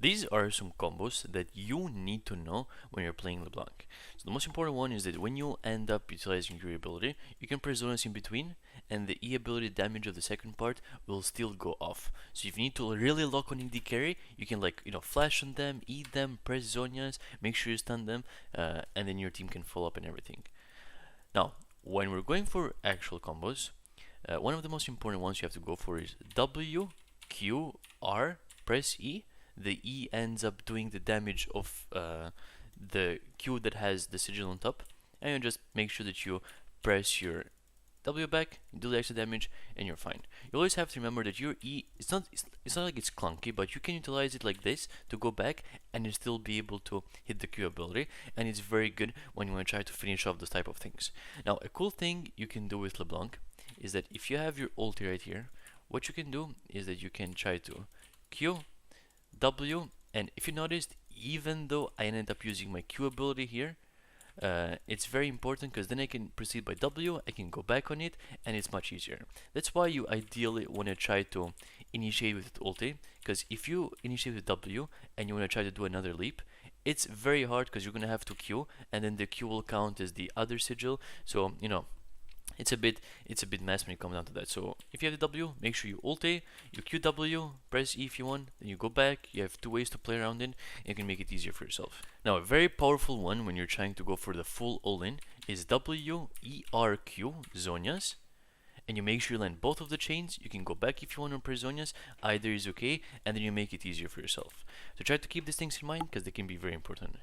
these are some combos that you need to know when you're playing Leblanc. So the most important one is that when you end up utilizing your ability, you can press zonas in between, and the E ability damage of the second part will still go off. So if you need to really lock on ED carry, you can flash on them, eat them, press zonas, make sure you stun them, and then your team can follow up and everything. Now, when we're going for actual combos, one of the most important ones you have to go for is W, Q, R, press E. The E ends up doing the damage of the Q that has the sigil on top, and you just make sure that you press your W back, do the extra damage, and you're fine. You always have to remember that your E, it's not like it's clunky, but you can utilize it like this to go back and you still be able to hit the Q ability, and it's very good when you want to try to finish off those type of things. Now, a cool thing you can do with Leblanc is that if you have your ulti right here, what you can do is that you can try to Q, W, and if you noticed, even though I ended up using my Q ability here, it's very important because then I can proceed by W, I can go back on it, and it's much easier. That's why you ideally want to try to initiate with ulti, because if you initiate with W and you want to try to do another leap, it's very hard because you're going to have to Q, and then the Q will count as the other sigil, so it's a bit mess when it comes down to that. So if you have the W, make sure you ulti, you QW, press E if you want, then you go back. You have two ways to play around in, and you can make it easier for yourself. Now, a very powerful one when you're trying to go for the full all-in is W, E, R, Q, Zonias. And you make sure you land both of the chains. You can go back if you want to press Zonias, either is okay, and then you make it easier for yourself. So try to keep these things in mind because they can be very important.